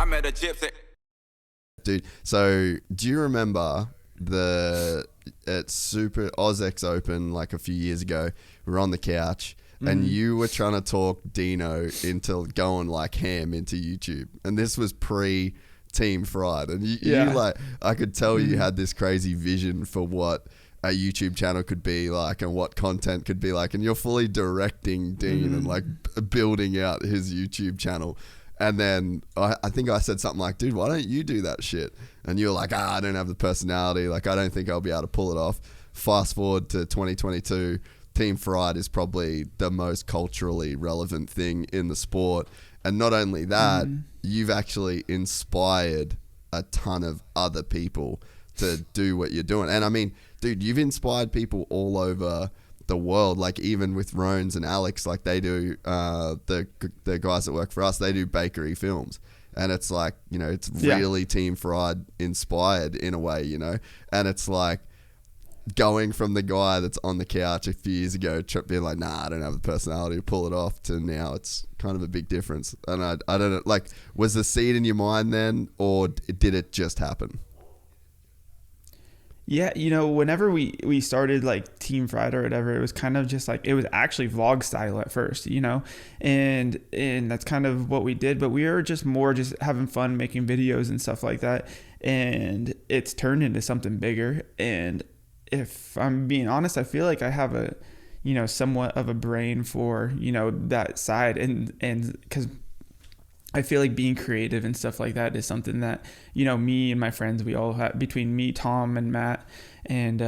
I met a gypsy. Dude, so do you remember at Super OzX Open like a few years ago, we were on the couch and you were trying to talk Dino into going like ham into YouTube, and this was pre Team Fried, and you like, I could tell you had this crazy vision for what a YouTube channel could be like and what content could be like, and you're fully directing Dean and like building out his YouTube channel. And then I think I said something like, dude, why don't you do that shit? And you're like, I don't have the personality. Like, I don't think I'll be able to pull it off. Fast forward to 2022, Team Fried is probably the most culturally relevant thing in the sport. And not only that, you've actually inspired a ton of other people to do what you're doing. And I mean, dude, you've inspired people all over the world, like even with Rones and Alex, like they do, the guys that work for us, they do bakery films, and it's like, you know, it's really Team Fried inspired in a way, you know. And it's like going from the guy that's on the couch a few years ago being like, nah, I don't have the personality to pull it off, to now it's kind of a big difference. And I don't know, like, was the seed in your mind then, or did it just happen? Yeah, you know, whenever we started like Team Fried or whatever, it was kind of just like, it was actually vlog style at first, you know, and that's kind of what we did, but we were just more just having fun making videos and stuff like that, and it's turned into something bigger. And if I'm being honest, I feel like I have a, you know, somewhat of a brain for, you know, that side, and because I feel like being creative and stuff like that is something that, you know, me and my friends, we all have, between me, Tom, and Matt, and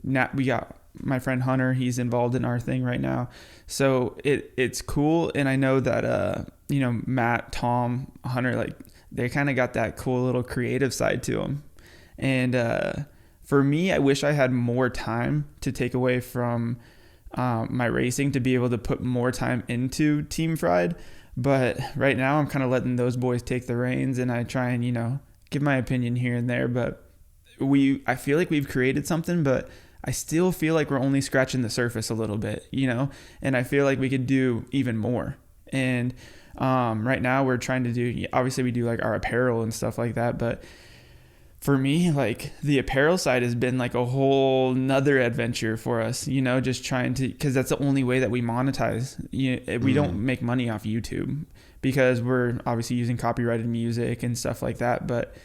Nat, we got my friend Hunter, he's involved in our thing right now. So it's cool. And I know that, you know, Matt, Tom, Hunter, like they kind of got that cool little creative side to them. And for me, I wish I had more time to take away from my racing to be able to put more time into Team Fried. But right now I'm kind of letting those boys take the reins, and I try and, you know, give my opinion here and there. But I feel like we've created something, but I still feel like we're only scratching the surface a little bit, you know, and I feel like we could do even more. And right now we're trying to do, obviously we do like our apparel and stuff like that, but for me, like the apparel side has been like a whole nother adventure for us, you know, just trying to, because that's the only way that we monetize. We don't make money off YouTube because we're obviously using copyrighted music and stuff like that. But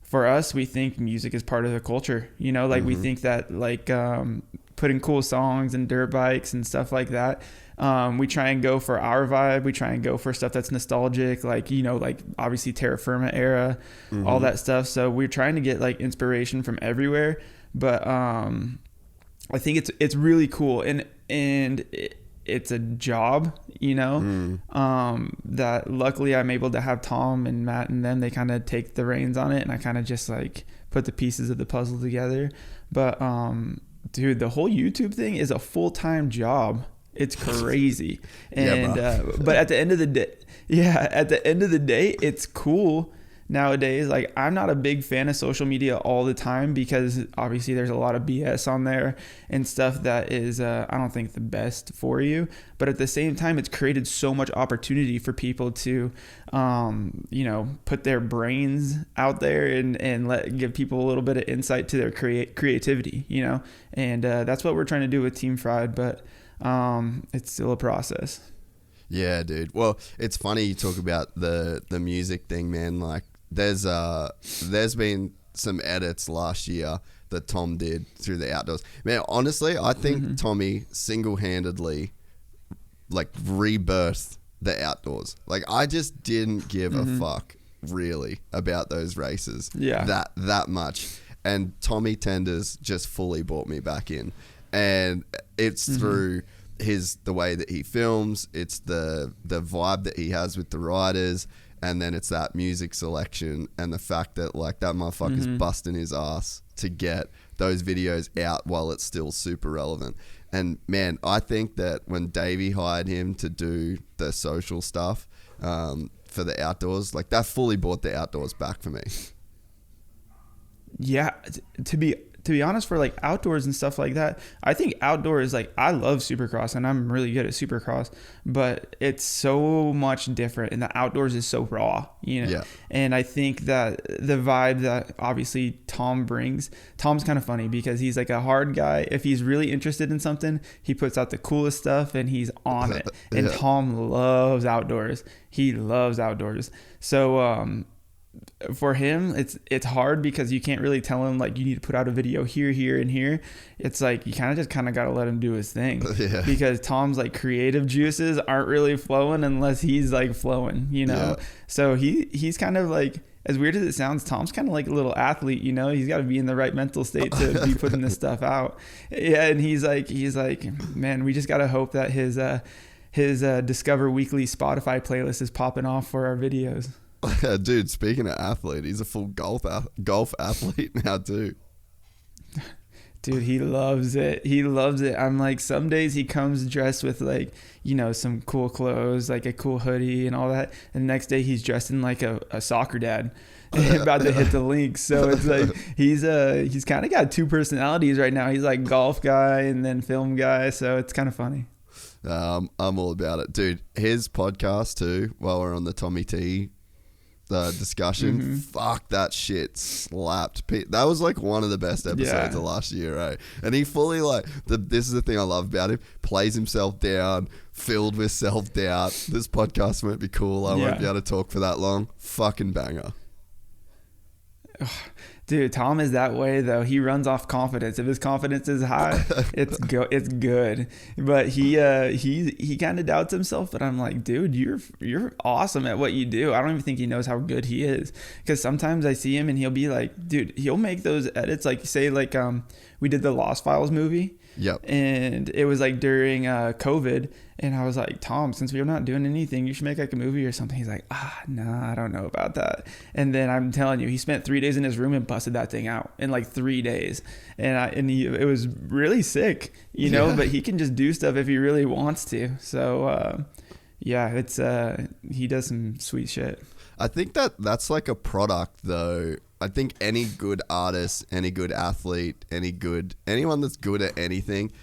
for us, we think music is part of the culture, you know, like we think that like putting cool songs and dirt bikes and stuff like that. We try and go for our vibe. We try and go for stuff that's nostalgic, like, you know, like obviously Terra Firma era, all that stuff. So we're trying to get like inspiration from everywhere. But I think it's really cool, and it's a job, you know, that luckily I'm able to have Tom and Matt and them, they kind of take the reins on it, and I kind of just like put the pieces of the puzzle together. But dude, the whole YouTube thing is a full-time job. It's crazy. And but at the end of the day, it's cool nowadays. Like, I'm not a big fan of social media all the time because obviously there's a lot of BS on there and stuff that is I don't think the best for you. But at the same time, it's created so much opportunity for people to you know, put their brains out there and give people a little bit of insight to their creativity, you know. And that's what we're trying to do with Team Fried, but it's still a process. Yeah, dude. Well, it's funny you talk about the music thing, man. Like, there's been some edits last year that Tom did through the outdoors. Man, honestly, I think Tommy single-handedly like rebirthed the outdoors. Like, I just didn't give a fuck really about those races that much, and Tommy Tenders just fully brought me back in. And it's through the way that he films, it's the vibe that he has with the riders, and then it's that music selection and the fact that like that motherfucker's busting his ass to get those videos out while it's still super relevant. And man, I think that when Davey hired him to do the social stuff for the outdoors, like that fully brought the outdoors back for me. Yeah, to to be honest, for like outdoors and stuff like that, I think outdoors, like I love Supercross and I'm really good at Supercross, but it's so much different and the outdoors is so raw, you know? Yeah. And I think that the vibe that obviously Tom brings, Tom's kind of funny because he's like a hard guy. If he's really interested in something, he puts out the coolest stuff and he's on it. And Yeah. Tom loves outdoors. He loves outdoors. So, for him, it's hard because you can't really tell him like you need to put out a video here and here. It's like you kind of got to let him do his thing. Yeah. Because Tom's like creative juices aren't really flowing unless he's like flowing, you know. Yeah. So he's kind of like, as weird as it sounds, Tom's kind of like a little athlete, you know. He's got to be in the right mental state to be putting this stuff out. Yeah, and he's like, man, we just got to hope that his Discover Weekly Spotify playlist is popping off for our videos. Dude, speaking of athlete, he's a full golf athlete now too. Dude, he loves it. He loves it. I'm like, some days he comes dressed with like, you know, some cool clothes, like a cool hoodie and all that. And the next day he's dressed in like a soccer dad about to hit the links. So it's like, he's kind of got two personalities right now. He's like golf guy and then film guy. So it's kind of funny. I'm all about it. Dude, his podcast too, while we're on the Tommy T discussion, fuck, that shit slapped. That was like one of the best episodes of last year, right? And he fully like, this is the thing I love about him, plays himself down, filled with self-doubt. This podcast won't be cool. I won't be able to talk for that long. Fucking banger. Dude, Tom is that way though. He runs off confidence. If his confidence is high, it's good. But he kind of doubts himself. But I'm like, dude, you're awesome at what you do. I don't even think he knows how good he is. Because sometimes I see him and he'll be like, dude, he'll make those edits. Like say like we did the Lost Files movie. Yep. And it was like during COVID, and I was like, Tom, since we're not doing anything, you should make like a movie or something. He's like, nah, I don't know about that. And then I'm telling you, he spent 3 days in his room and busted that thing out in like 3 days. And it was really sick, you know, but he can just do stuff if he really wants to. So it's he does some sweet shit. I think that's like a product though. I think any good artist, any good athlete, anyone that's good at anything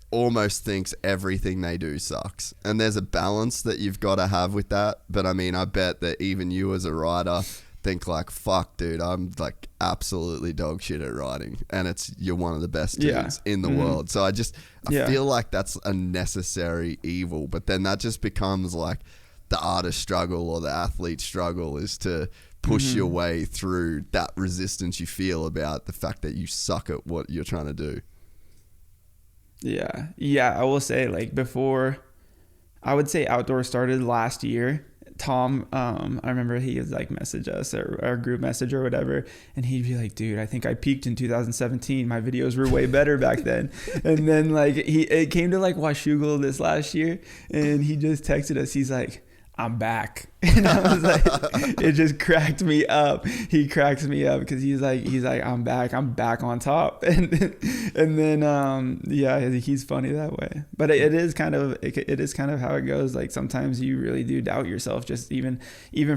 almost thinks everything they do sucks. And there's a balance that you've got to have with that. But I mean, I bet that even you as a rider think like, fuck, dude, I'm like absolutely dog shit at riding. And you're one of the best dudes in the world. So I feel like that's a necessary evil. But then that just becomes like the artist struggle or the athlete struggle is to push your way through that resistance you feel about the fact that you suck at what you're trying to do. Yeah, I will say like before, I would say outdoor started last year. Tom, I remember he would like message us or our group message or whatever, and he'd be like, dude, I think I peaked in 2017. My videos were way better back then. And then like it came to like Washougal this last year, and he just texted us. He's like, I'm back. And I was like, it just cracked me up. He cracks me up because he's like, I'm back on top. And then, he's funny that way. But it is kind of how it goes. Like sometimes you really do doubt yourself, just even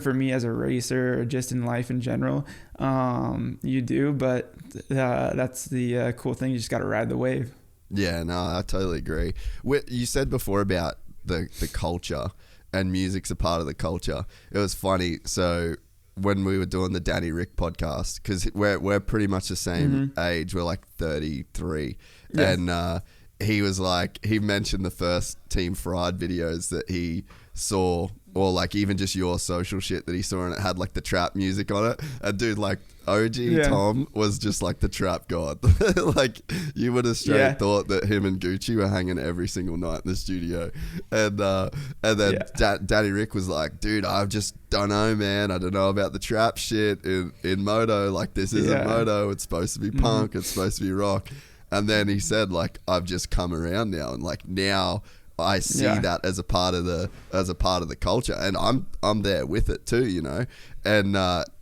for me as a racer or just in life in general, you do. But that's the cool thing. You just got to ride the wave. Yeah, no, I totally agree. You said before about the culture. And music's a part of the culture. It was funny. So when we were doing the Danny Rick podcast, because we're pretty much the same age. We're like 33. Yeah. And he was like, he mentioned the first Team Fried videos that he saw, or like even just your social shit that he saw, and it had like the trap music on it. And dude, like OG Tom was just like the trap god. Like you would have straight thought that him and Gucci were hanging every single night in the studio. And then Danny Rick was like, dude, I just don't know, man. I don't know about the trap shit in moto. Like this isn't moto. It's supposed to be punk. It's supposed to be rock. And then he said like, I've just come around now, and like now I see that as a part of the culture, and I'm there with it too, you know. And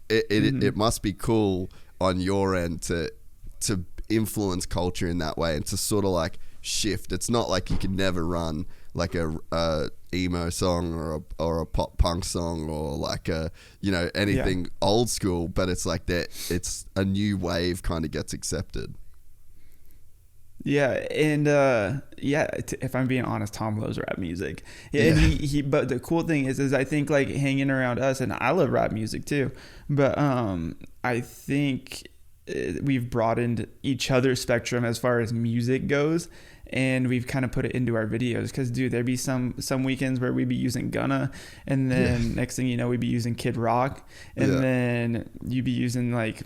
it must be cool on your end to influence culture in that way and to sort of like shift. It's not like you can never run like a emo song or a pop punk song or like a, you know, anything old school, but it's like that, it's a new wave kind of gets accepted. Yeah, and if I'm being honest, Tom loves rap music. Yeah, and he but the cool thing is I think like hanging around us, and I love rap music too, but I think we've broadened each other's spectrum as far as music goes, and we've kind of put it into our videos, because dude, there'd be some weekends where we'd be using Gunna, and then next thing you know, we'd be using Kid Rock, and then you'd be using like,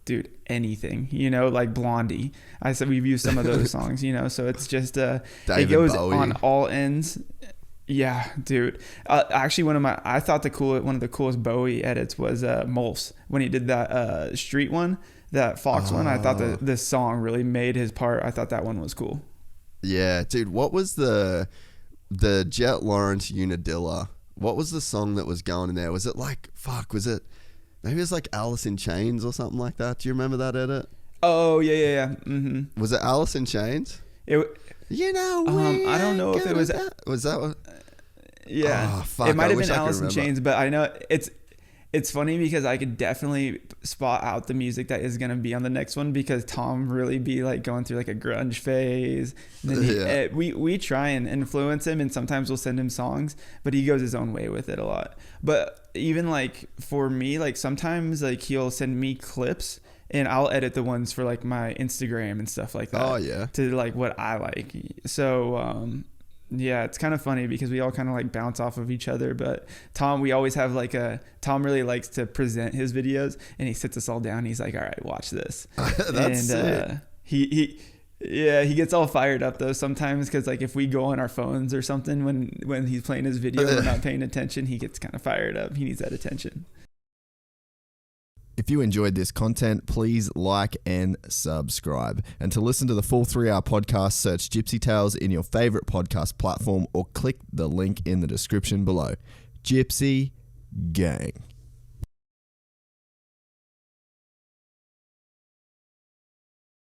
dude, anything, you know, like Blondie. I said we've used some of those songs, you know, so it's just it goes Bowie. On all ends. Yeah, dude. Actually, I thought one of the coolest Bowie edits was Molf's, when he did that street one, that Fox one. I thought that this song really made his part. I thought that one was cool. Yeah, dude. What was the Jet Lawrence Unadilla? What was the song that was going in there? Was it like, was it? Maybe it was like Alice in Chains or something like that. Do you remember that edit? Oh, yeah. Mm-hmm. Was it Alice in Chains? You know, I don't know if it was. Was that one? Yeah. Oh, fuck, it might have been Alice in Chains, but I know it's funny because I could definitely spot out the music that is going to be on the next one, because Tom really be like going through like a grunge phase. And then we try and influence him, and sometimes we'll send him songs, but he goes his own way with it a lot. But even like for me, like sometimes like he'll send me clips, and I'll edit the ones for like my Instagram and stuff like that. Oh yeah. To like what I like. So yeah, it's kind of funny because we all kind of like bounce off of each other. But Tom, we always have like Tom really likes to present his videos, and he sits us all down. And he's like, all right, watch this. That's sick. He gets all fired up though sometimes, because like if we go on our phones or something when he's playing his video and we're not paying attention, he gets kind of fired up. He needs that attention. If you enjoyed this content, please like and subscribe. And to listen to the full 3-hour podcast, search Gypsy Tales in your favorite podcast platform or click the link in the description below. Gypsy Gang.